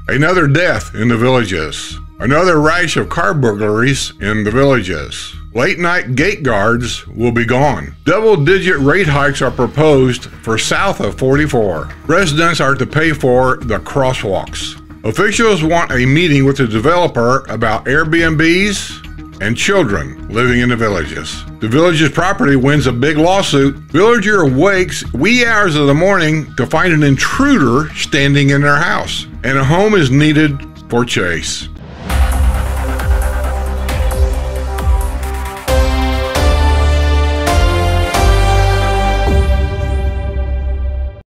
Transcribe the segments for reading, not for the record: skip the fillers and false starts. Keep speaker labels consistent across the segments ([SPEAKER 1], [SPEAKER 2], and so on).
[SPEAKER 1] Another death in the villages. Another rash of car burglaries in the villages. Late night gate guards will be gone. Double-digit rate hikes are proposed for south of 44. Residents are to pay for the crosswalks. Officials want a meeting with the developer about Airbnbs and children living in the villages. The village's property wins a big lawsuit. Villager wakes wee hours of the morning to find an intruder standing in their house, and a home is needed for chase.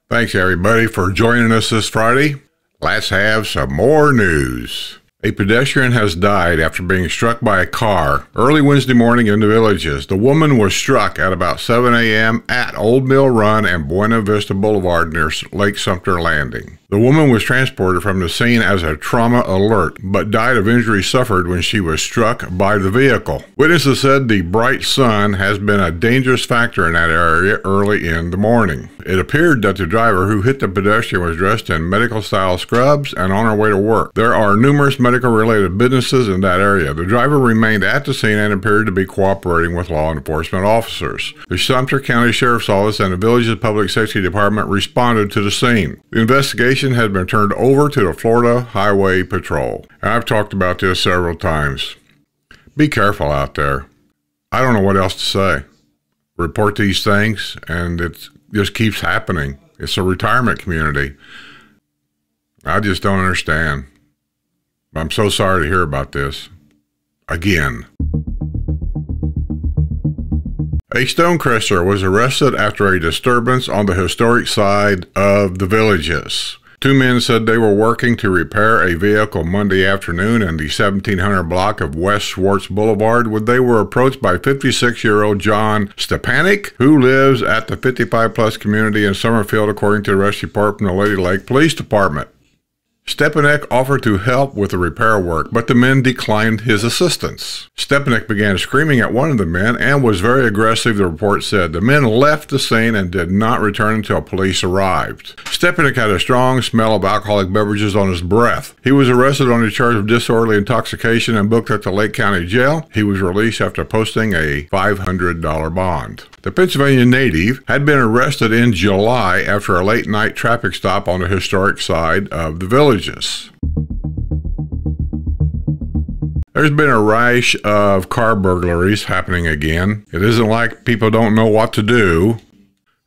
[SPEAKER 1] Thanks everybody for joining us this Friday. Let's have some more news. A pedestrian has died after being struck by a car early Wednesday morning in the villages. The woman was struck at about 7 a.m. at Old Mill Run and Buena Vista Boulevard near Lake Sumter Landing. The woman was transported from the scene as a trauma alert, but died of injuries suffered when she was struck by the vehicle. Witnesses said the bright sun has been a dangerous factor in that area early in the morning. It appeared that the driver who hit the pedestrian was dressed in medical-style scrubs and on her way to work. There are numerous medical-related businesses in that area. The driver remained at the scene and appeared to be cooperating with law enforcement officers. The Sumter County Sheriff's Office and the village's Public Safety Department responded to the scene. The investigation has been turned over to the Florida Highway Patrol. And I've talked about this several times. Be careful out there. I don't know what else to say. Report these things, and it just keeps happening. It's a retirement community. I just don't understand. I'm so sorry to hear about this. Again. A stonecrusher was arrested after a disturbance on the historic side of the villages. Two men said they were working to repair a vehicle Monday afternoon in the 1700 block of West Schwartz Boulevard when they were approached by 56-year-old John Stepanek, who lives at the 55-plus community in Summerfield, according to the rescue report from the Lady Lake Police Department. Stepanek offered to help with the repair work, but the men declined his assistance. Stepanek began screaming at one of the men and was very aggressive, the report said. The men left the scene and did not return until police arrived. Stepanek had a strong smell of alcoholic beverages on his breath. He was arrested on a charge of disorderly intoxication and booked at the Lake County Jail. He was released after posting a $500 bond. The Pennsylvania native had been arrested in July after a late-night traffic stop on the historic side of the villages. There's been a rash of car burglaries happening again. It isn't like people don't know what to do.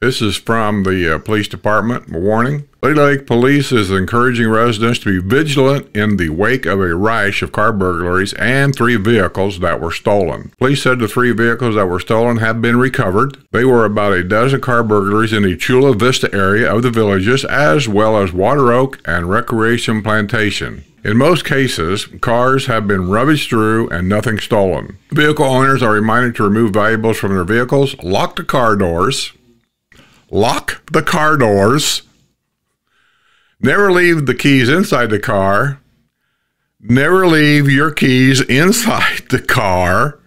[SPEAKER 1] This is from the police department. A warning. Lady Lake Police is encouraging residents to be vigilant in the wake of a rash of car burglaries and 3 vehicles that were stolen. Police said the 3 vehicles that were stolen have been recovered. They were about a dozen car burglaries in the Chula Vista area of the villages, as well as Water Oak and Recreation Plantation. In most cases, cars have been rummaged through and nothing stolen. Vehicle owners are reminded to remove valuables from their vehicles, lock the car doors, never leave the keys inside the car, never leave your keys inside the car,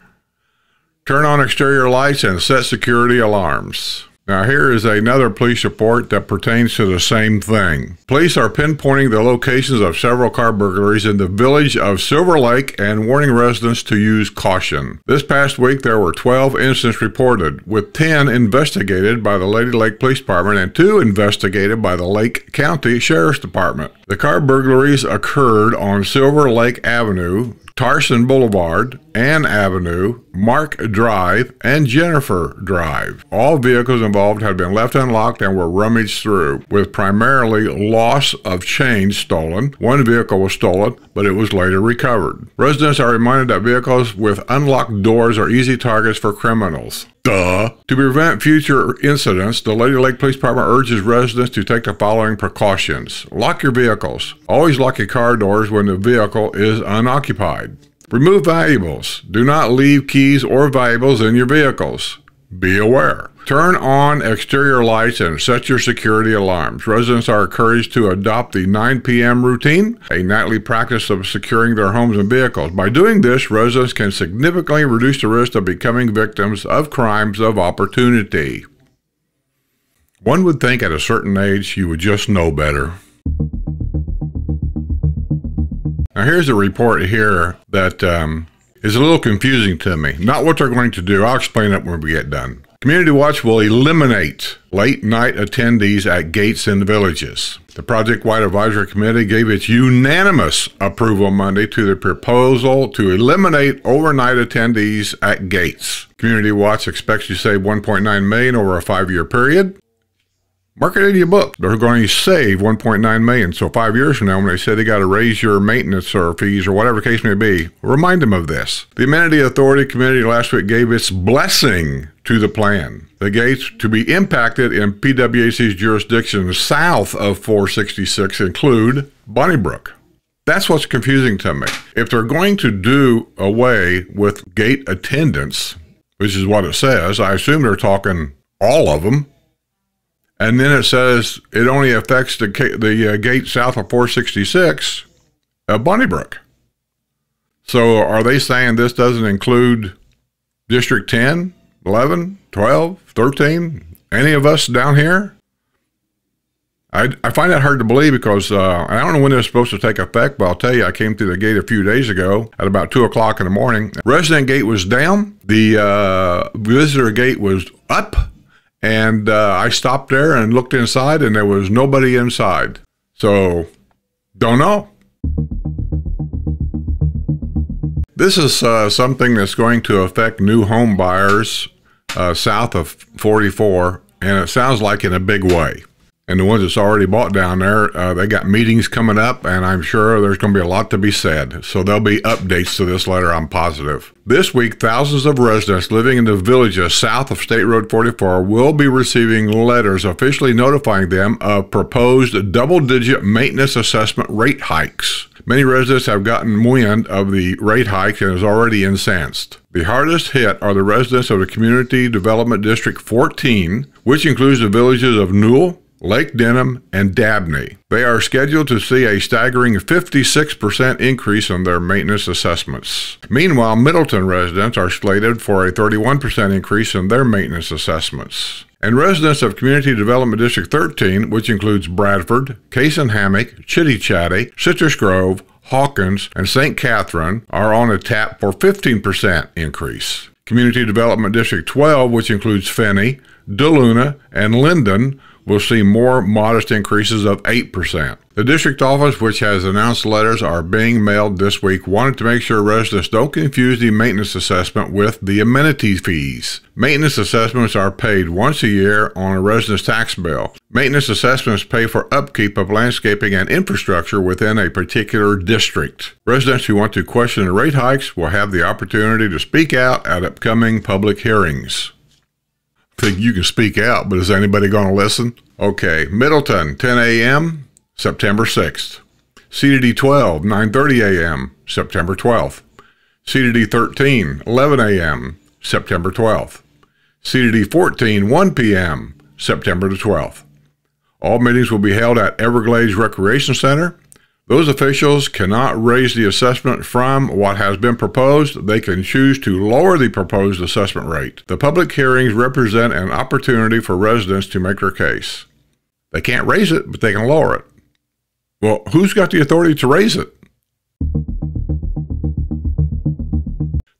[SPEAKER 1] turn on exterior lights, and set security alarms. Now here is another police report that pertains to the same thing. Police are pinpointing the locations of several car burglaries in the village of Silver Lake and warning residents to use caution. This past week there were 12 incidents reported, with 10 investigated by the Lady Lake Police Department and 2 investigated by the Lake County Sheriff's Department. The car burglaries occurred on Silver Lake Avenue, Tarson Boulevard, Ann Avenue, Mark Drive, and Jennifer Drive. All vehicles involved had been left unlocked and were rummaged through, with primarily loss of chains stolen. One vehicle was stolen, but it was later recovered. Residents are reminded that vehicles with unlocked doors are easy targets for criminals. Duh. To prevent future incidents, the Lady Lake Police Department urges residents to take the following precautions. Lock your vehicles. Always lock your car doors when the vehicle is unoccupied. Remove valuables. Do not leave keys or valuables in your vehicles. Be aware. Turn on exterior lights and set your security alarms. Residents are encouraged to adopt the 9 p.m. routine, a nightly practice of securing their homes and vehicles. By doing this, residents can significantly reduce the risk of becoming victims of crimes of opportunity. One would think at a certain age you would just know better. Now here's a report here that is a little confusing to me. Not what they're going to do. I'll explain it when we get done. Community Watch will eliminate late night attendees at gates in the villages. The project-wide advisory committee gave its unanimous approval Monday to the proposal to eliminate overnight attendees at gates. Community Watch expects to save $1.9 million over a 5-year period. Mark it in your book. They're going to save $1.9 million. So 5 years from now, when they say they got to raise your maintenance or fees or whatever the case may be, remind them of this. The Amenity Authority Committee last week gave its blessing to the plan. The gates to be impacted in PWAC's jurisdiction south of 466 include Bonnybrook. That's what's confusing to me. If they're going to do away with gate attendance, which is what it says, I assume they're talking all of them. And then it says it only affects the gate south of 466 of Bonnybrook. So are they saying this doesn't include District 10, 11, 12, 13, any of us down here? I find that hard to believe because I don't know when it's supposed to take effect, but I'll tell you, I came through the gate a few days ago at about 2 o'clock in the morning. Resident gate was down. The visitor gate was up. And I stopped there and looked inside, and there was nobody inside. So, don't know. This is something that's going to affect new home buyers south of 44, and it sounds like in a big way. And the ones that's already bought down there, they got meetings coming up, and I'm sure there's going to be a lot to be said. So there'll be updates to this letter, I'm positive. This week, thousands of residents living in the villages south of State Road 44 will be receiving letters officially notifying them of proposed double-digit maintenance assessment rate hikes. Many residents have gotten wind of the rate hike and is already incensed. The hardest hit are the residents of the Community Development District 14, which includes the villages of Newell, Lake Denham, and Dabney. They are scheduled to see a staggering 56% increase in their maintenance assessments. Meanwhile, Middleton residents are slated for a 31% increase in their maintenance assessments. And residents of Community Development District 13, which includes Bradford, Case and Hammock, Chitty Chatty, Citrus Grove, Hawkins, and St. Catherine, are on a tap for 15% increase. Community Development District 12, which includes Finney, DeLuna, and Linden, will see more modest increases of 8%. The district office, which has announced letters are being mailed this week, wanted to make sure residents don't confuse the maintenance assessment with the amenity fees. Maintenance assessments are paid once a year on a resident's tax bill. Maintenance assessments pay for upkeep of landscaping and infrastructure within a particular district. Residents who want to question the rate hikes will have the opportunity to speak out at upcoming public hearings. Think you can speak out, but is anybody going to listen? Okay, Middleton, 10 a.m., September 6th. CDD 12, 9:30 a.m., September 12th. CDD 13, 11 a.m., September 12th. CDD 14, 1 p.m., September the 12th. All meetings will be held at Everglades Recreation Center. Those officials cannot raise the assessment from what has been proposed. They can choose to lower the proposed assessment rate. The public hearings represent an opportunity for residents to make their case. They can't raise it, but they can lower it. Well, who's got the authority to raise it?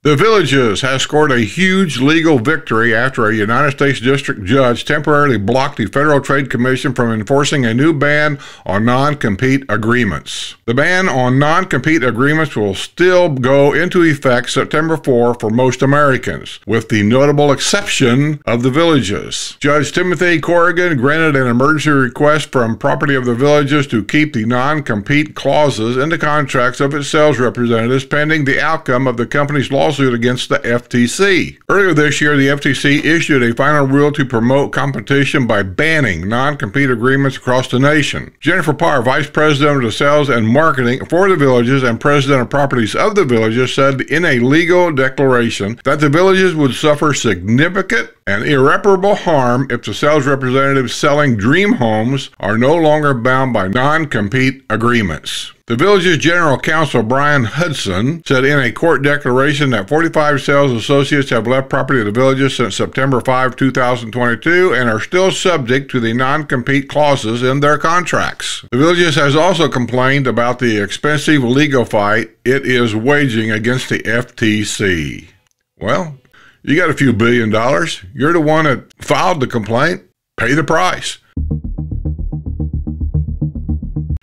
[SPEAKER 1] The Villages has scored a huge legal victory after a United States District Judge temporarily blocked the Federal Trade Commission from enforcing a new ban on non-compete agreements. The ban on non-compete agreements will still go into effect September 4 for most Americans, with the notable exception of the Villages. Judge Timothy Corrigan granted an emergency request from Property of the Villages to keep the non-compete clauses in the contracts of its sales representatives pending the outcome of the company's lawsuit against the FTC. Earlier this year, the FTC issued a final rule to promote competition by banning non-compete agreements across the nation. Jennifer Parr, Vice President of the Sales and Marketing for the Villages and President of Properties of the Villages, said in a legal declaration that the Villages would suffer significant and irreparable harm if the sales representatives selling dream homes are no longer bound by non-compete agreements. The village's general counsel, Brian Hudson, said in a court declaration that 45 sales associates have left property of the villages since September 5, 2022 and are still subject to the non-compete clauses in their contracts. The villages has also complained about the expensive legal fight it is waging against the FTC. Well, you got a few $1 billion. You're the one that filed the complaint. Pay the price.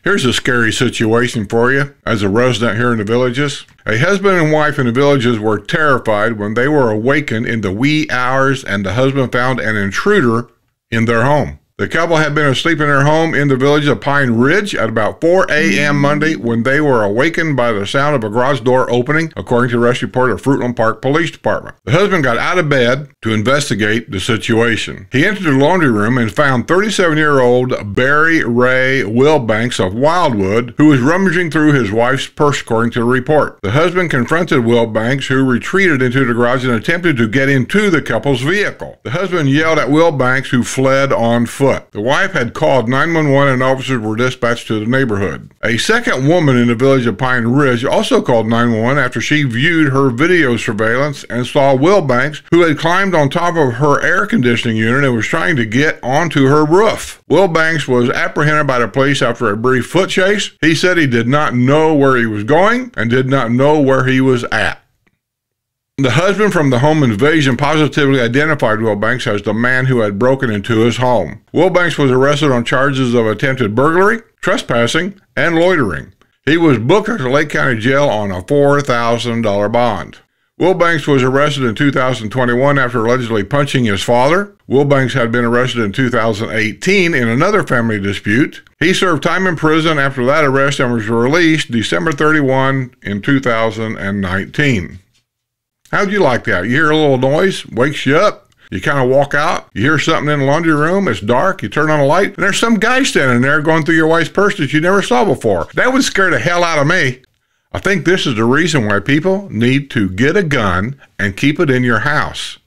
[SPEAKER 1] Here's a scary situation for you as a resident here in the villages. A husband and wife in the villages were terrified when they were awakened in the wee hours and the husband found an intruder in their home. The couple had been asleep in their home in the village of Pine Ridge at about 4 a.m. Monday when they were awakened by the sound of a garage door opening, according to the arrest report of Fruitland Park Police Department. The husband got out of bed to investigate the situation. He entered the laundry room and found 37-year-old Barry Ray Wilbanks of Wildwood, who was rummaging through his wife's purse, according to the report. The husband confronted Wilbanks, who retreated into the garage and attempted to get into the couple's vehicle. The husband yelled at Wilbanks, who fled on foot. The wife had called 911 and officers were dispatched to the neighborhood. A second woman in the village of Pine Ridge also called 911 after she viewed her video surveillance and saw Wilbanks, who had climbed on top of her air conditioning unit and was trying to get onto her roof. Wilbanks was apprehended by the police after a brief foot chase. He said he did not know where he was going and did not know where he was at. The husband from the home invasion positively identified Wilbanks as the man who had broken into his home. Wilbanks was arrested on charges of attempted burglary, trespassing, and loitering. He was booked at the Lake County Jail on a $4,000 bond. Wilbanks was arrested in 2021 after allegedly punching his father. Wilbanks had been arrested in 2018 in another family dispute. He served time in prison after that arrest and was released December 31 in 2019. How'd you like that? You hear a little noise, wakes you up, you kind of walk out, you hear something in the laundry room, it's dark, you turn on a light, and there's some guy standing there going through your wife's purse that you never saw before. That would scare the hell out of me. I think this is the reason why people need to get a gun and keep it in your house.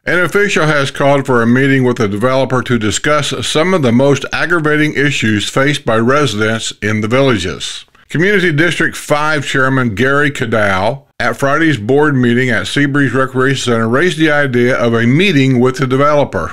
[SPEAKER 1] An official has called for a meeting with a developer to discuss some of the most aggravating issues faced by residents in the villages. Community District 5 Chairman Gary Cadow, at Friday's board meeting at Seabreeze Recreation Center, raised the idea of a meeting with the developer.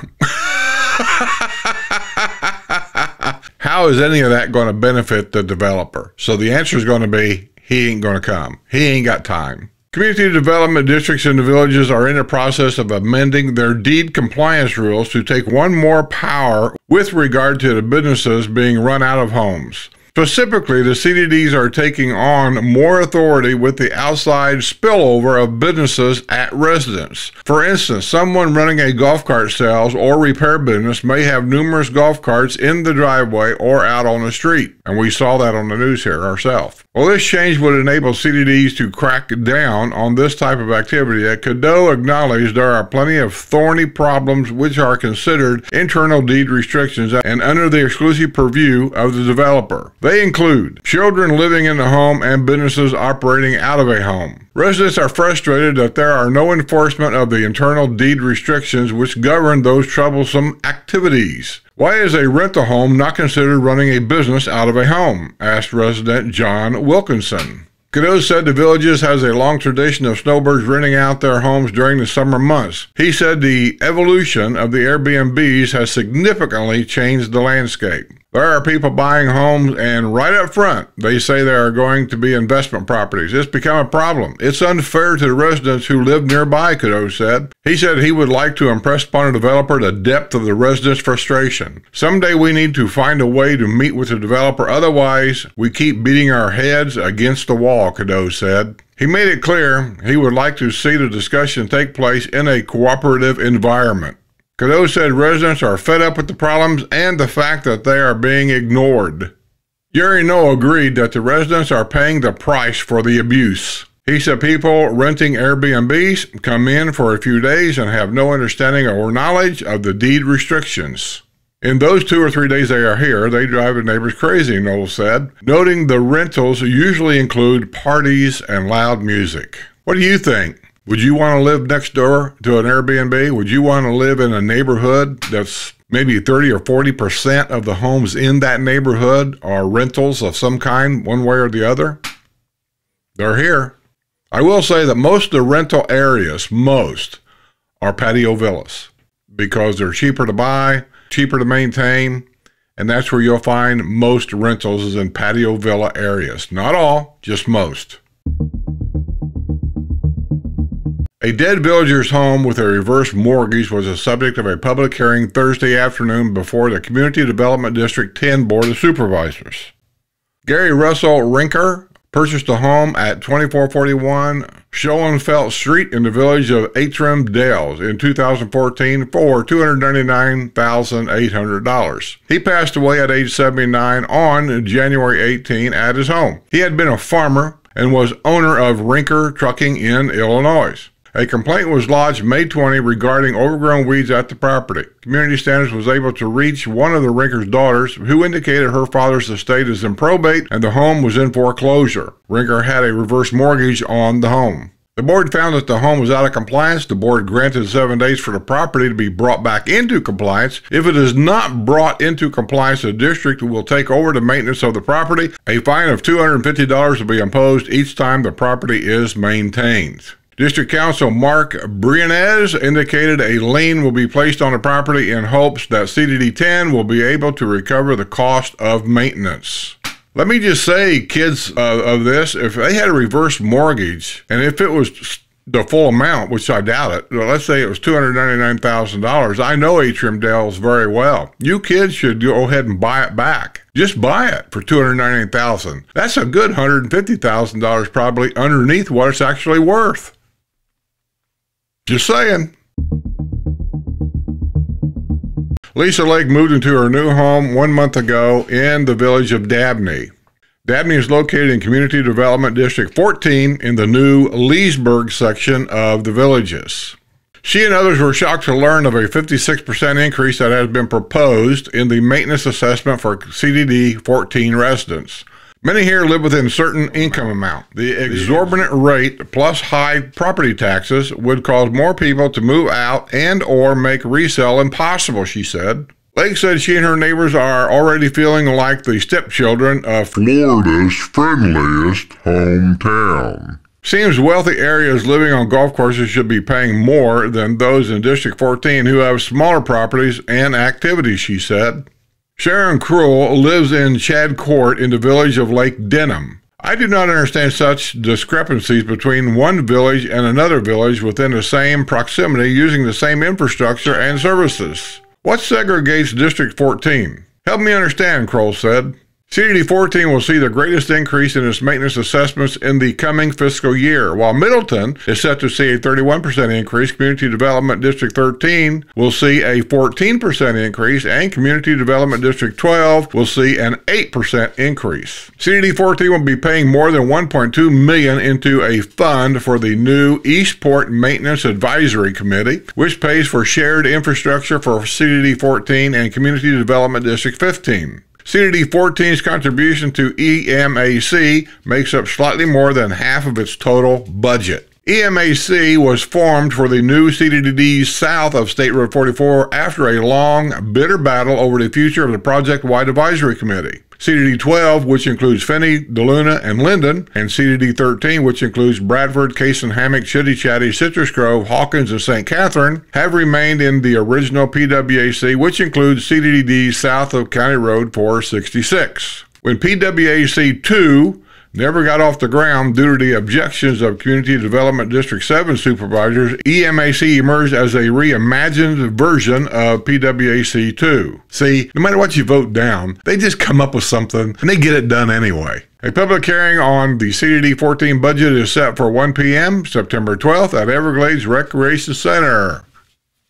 [SPEAKER 1] How is any of that going to benefit the developer? So the answer is going to be, he ain't going to come. He ain't got time. Community development districts in the villages are in the process of amending their deed compliance rules to take one more power with regard to the businesses being run out of homes. Specifically, the CDDs are taking on more authority with the outside spillover of businesses at residents. For instance, someone running a golf cart sales or repair business may have numerous golf carts in the driveway or out on the street. And we saw that on the news here ourselves. Well, this change would enable CDDs to crack down on this type of activity. Cadeau acknowledged there are plenty of thorny problems which are considered internal deed restrictions and under the exclusive purview of the developer. They include children living in the home and businesses operating out of a home. Residents are frustrated that there are no enforcement of the internal deed restrictions which govern those troublesome activities. Why is a rental home not considered running a business out of a home? Asked resident John Wilkinson. Cadeau said the villages has a long tradition of snowbirds renting out their homes during the summer months. He said the evolution of the Airbnbs has significantly changed the landscape. There are people buying homes and right up front, they say they are going to be investment properties. It's become a problem. It's unfair to the residents who live nearby, Cadeau said. He said he would like to impress upon a developer the depth of the residents' frustration. Someday we need to find a way to meet with the developer, otherwise we keep beating our heads against the wall, Cadeau said. He made it clear he would like to see the discussion take place in a cooperative environment. Cadeau said residents are fed up with the problems and the fact that they are being ignored. Gary No agreed that the residents are paying the price for the abuse. He said people renting Airbnbs come in for a few days and have no understanding or knowledge of the deed restrictions. In those 2 or 3 days they are here, they drive the neighbors crazy, Noel said, noting the rentals usually include parties and loud music. What do you think? Would you want to live next door to an Airbnb? Would you want to live in a neighborhood that's Maybe 30 or 40% of the homes in that neighborhood are rentals of some kind, one way or the other. They're here. I will say that most of the rental areas, are patio villas because they're cheaper to buy, cheaper to maintain, and that's where you'll find most rentals is in patio villa areas. Not all, just most. A dead villager's home with a reverse mortgage was the subject of a public hearing Thursday afternoon before the Community Development District 10 Board of Supervisors. Gary Russell Rinker purchased a home at 2441 Schoenfeld Street in the village of Antrim Dales in 2014 for $299,800. He passed away at age 79 on January 18 at his home. He had been a farmer and was owner of Rinker Trucking in Illinois. A complaint was lodged May 20 regarding overgrown weeds at the property. Community Standards was able to reach one of the Rinker's daughters, who indicated her father's estate is in probate and the home was in foreclosure. Rinker had a reverse mortgage on the home. The board found that the home was out of compliance. The board granted 7 days for the property to be brought back into compliance. If it is not brought into compliance, the district will take over the maintenance of the property. A fine of $250 will be imposed each time the property is maintained. District Council Mark Briones indicated a lien will be placed on the property in hopes that CDD 10 will be able to recover the cost of maintenance. Let me just say, kids of this, if they had a reverse mortgage, and if it was the full amount, which I doubt it, let's say it was $299,000, I know Antrim Dales very well. You kids should go ahead and buy it back. Just buy it for $299,000. That's a good $150,000 probably underneath what it's actually worth. Just saying. Lisa Lake moved into her new home 1 month ago in the village of Dabney. Dabney is located in Community Development District 14 in the new Leesburg section of the villages. She and others were shocked to learn of a 56% increase that has been proposed in the maintenance assessment for CDD 14 residents. Many here live within certain income amount. The exorbitant rate plus high property taxes would cause more people to move out and or make resale impossible, she said. Lake said she and her neighbors are already feeling like the stepchildren of Florida's friendliest hometown. Seems wealthy areas living on golf courses should be paying more than those in District 14 who have smaller properties and activities, she said. Sharon Krull lives in Chad Court in the village of Lake Denham. I do not understand such discrepancies between one village and another village within the same proximity using the same infrastructure and services. What segregates District 14? Help me understand, Kroll said. CDD 14 will see the greatest increase in its maintenance assessments in the coming fiscal year. While Middleton is set to see a 31% increase, Community Development District 13 will see a 14% increase, and Community Development District 12 will see an 8% increase. CDD 14 will be paying more than $1.2 million into a fund for the new Eastport Maintenance Advisory Committee, which pays for shared infrastructure for CDD 14 and Community Development District 15. CDD 14's contribution to EMAC makes up slightly more than half of its total budget. EMAC was formed for the new CDD south of State Road 44 after a long, bitter battle over the future of the project-wide advisory committee. CDD 12, which includes Finney, DeLuna, and Linden, and CDD 13, which includes Bradford, Cason, Hammock, Chitty Chatty, Citrus Grove, Hawkins, and St. Catherine, have remained in the original PWAC, which includes CDD south of County Road 466. When PWAC 2 never got off the ground due to the objections of Community Development District 7 supervisors, EMAC emerged as a reimagined version of PWAC 2. See, no matter what you vote down, they just come up with something and they get it done anyway. A public hearing on the CDD 14 budget is set for 1 p.m. September 12th at Everglades Recreation Center.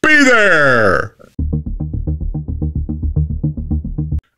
[SPEAKER 1] Be there!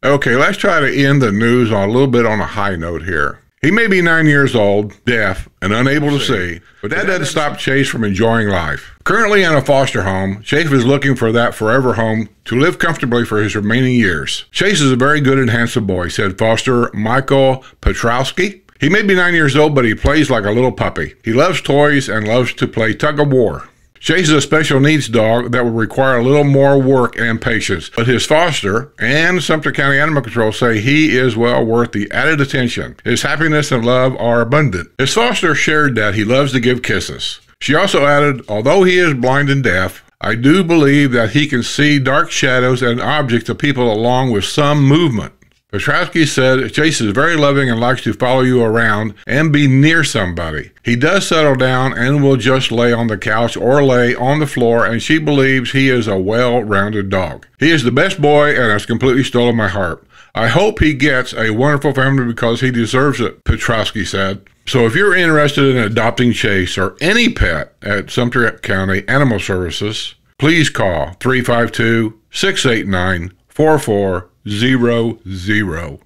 [SPEAKER 1] Okay, let's try to end the news on a little bit on a high note here. He may be 9 years old, deaf, and unable to see, but that doesn't stop Chase from enjoying life. Currently in a foster home, Chase is looking for that forever home to live comfortably for his remaining years. Chase is a very good and handsome boy, said foster Michael Petrowski. He may be 9 years old, but he plays like a little puppy. He loves toys and loves to play tug of war. Chase is a special needs dog that will require a little more work and patience, but his foster and Sumter County Animal Control say he is well worth the added attention. His happiness and love are abundant. His foster shared that he loves to give kisses. She also added, although he is blind and deaf, I do believe that he can see dark shadows and objects of people along with some movement. Petrowski said Chase is very loving and likes to follow you around and be near somebody. He does settle down and will just lay on the couch or lay on the floor, and she believes he is a well-rounded dog. He is the best boy and has completely stolen my heart. I hope he gets a wonderful family because he deserves it, Petrowski said. So if you're interested in adopting Chase or any pet at Sumter County Animal Services, please call 352-689-4400.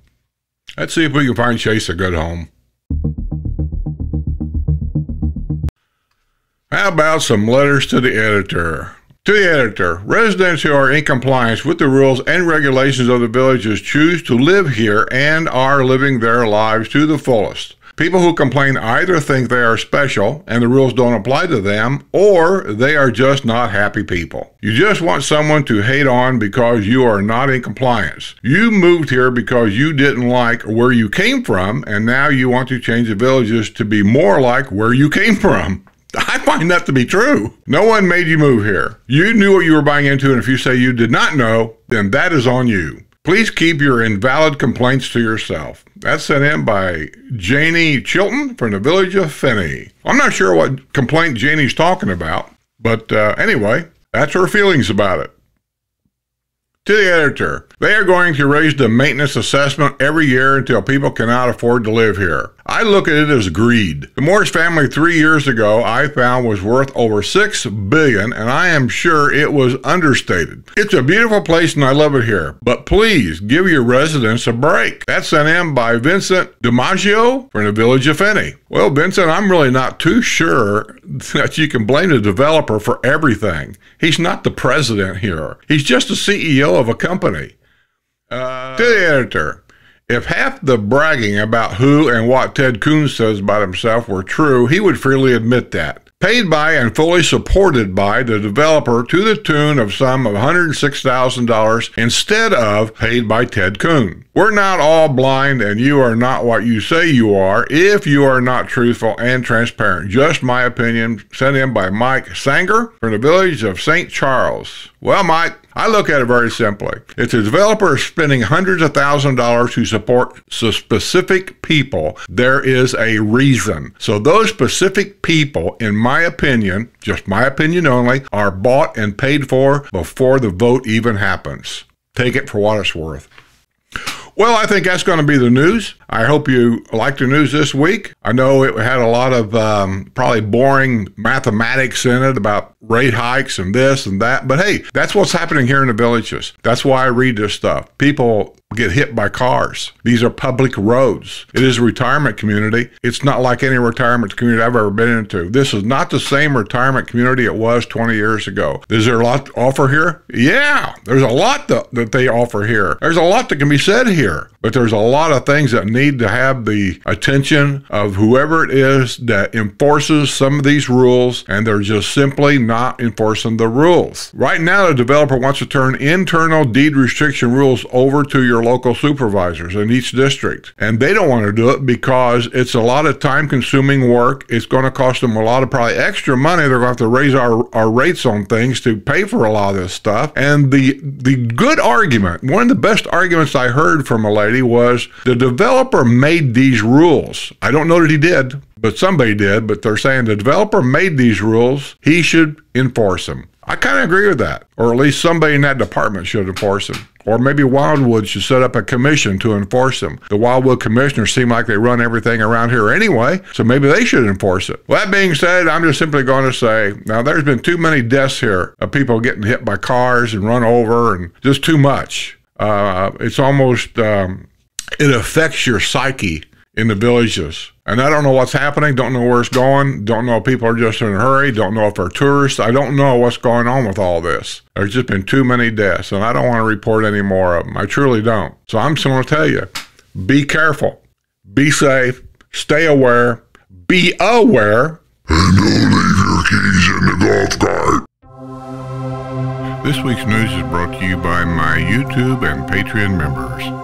[SPEAKER 1] Let's see if we can find Chase a good home. How about some letters to the editor? To the editor, residents who are in compliance with the rules and regulations of the villages choose to live here and are living their lives to the fullest. People who complain either think they are special and the rules don't apply to them, or they are just not happy people. You just want someone to hate on because you are not in compliance. You moved here because you didn't like where you came from, and now you want to change the villages to be more like where you came from. I find that to be true. No one made you move here. You knew what you were buying into, and if you say you did not know, then that is on you. Please keep your invalid complaints to yourself. That's sent in by Janie Chilton from the village of Finney. I'm not sure what complaint Janie's talking about, but anyway, that's her feelings about it. To the editor, they are going to raise the maintenance assessment every year until people cannot afford to live here. I look at it as greed. The Morris family 3 years ago I found was worth over $6 billion, and I am sure it was understated. It's a beautiful place and I love it here, but please give your residents a break. That's sent in by Vincent DiMaggio from the village of Finney. Well, Vincent, I'm really not too sure that you can blame the developer for everything. He's not the president here. He's just the CEO of a company. To the editor, if half the bragging about who and what Ted Coons says about himself were true, he would freely admit that. Paid by and fully supported by the developer to the tune of some of $106,000 instead of paid by Ted Coon. We're not all blind, and you are not what you say you are if you are not truthful and transparent. Just my opinion, sent in by Mike Sanger from the village of St. Charles. Well, Mike, I look at it very simply. If the developer is spending hundreds of thousands of dollars to support specific people, there is a reason. So those specific people, in my opinion, just my opinion only, are bought and paid for before the vote even happens. Take it for what it's worth. Well, I think that's going to be the news. I hope you liked the news this week. I know it had a lot of probably boring mathematics in it about rate hikes and this and that. But hey, that's what's happening here in the villages. That's why I read this stuff. People get hit by cars. These are public roads. It is a retirement community. It's not like any retirement community I've ever been into. This is not the same retirement community it was 20 years ago. Is there a lot to offer here? Yeah, there's a lot that they offer here. There's a lot that can be said here, but there's a lot of things that need to have the attention of whoever it is that enforces some of these rules, and they're just simply not enforcing the rules. Right now, the developer wants to turn internal deed restriction rules over to your local supervisors in each district, and they don't want to do it because it's a lot of time-consuming work. It's going to cost them a lot of probably extra money. They're going to have to raise our rates on things to pay for a lot of this stuff. And the good argument, one of the best arguments I heard from a lady was the developer made these rules. I don't know that he did, but somebody did. But they're saying the developer made these rules. He should enforce them. I kind of agree with that, or at least somebody in that department should enforce them. Or maybe Wildwood should set up a commission to enforce them. The Wildwood commissioners seem like they run everything around here anyway, so maybe they should enforce it. Well, that being said, I'm just simply going to say, now there's been too many deaths here of people getting hit by cars and run over, and just too much. It's almost, it affects your psyche in the villages. And I don't know what's happening, don't know where it's going, don't know if people are just in a hurry, don't know if they're tourists. I don't know what's going on with all this. There's just been too many deaths, and I don't want to report any more of them. I truly don't. So I'm just going to tell you, be careful, be safe, stay aware, be aware.
[SPEAKER 2] And don't leave your keys in the golf cart.
[SPEAKER 1] This week's news is brought to you by my YouTube and Patreon members.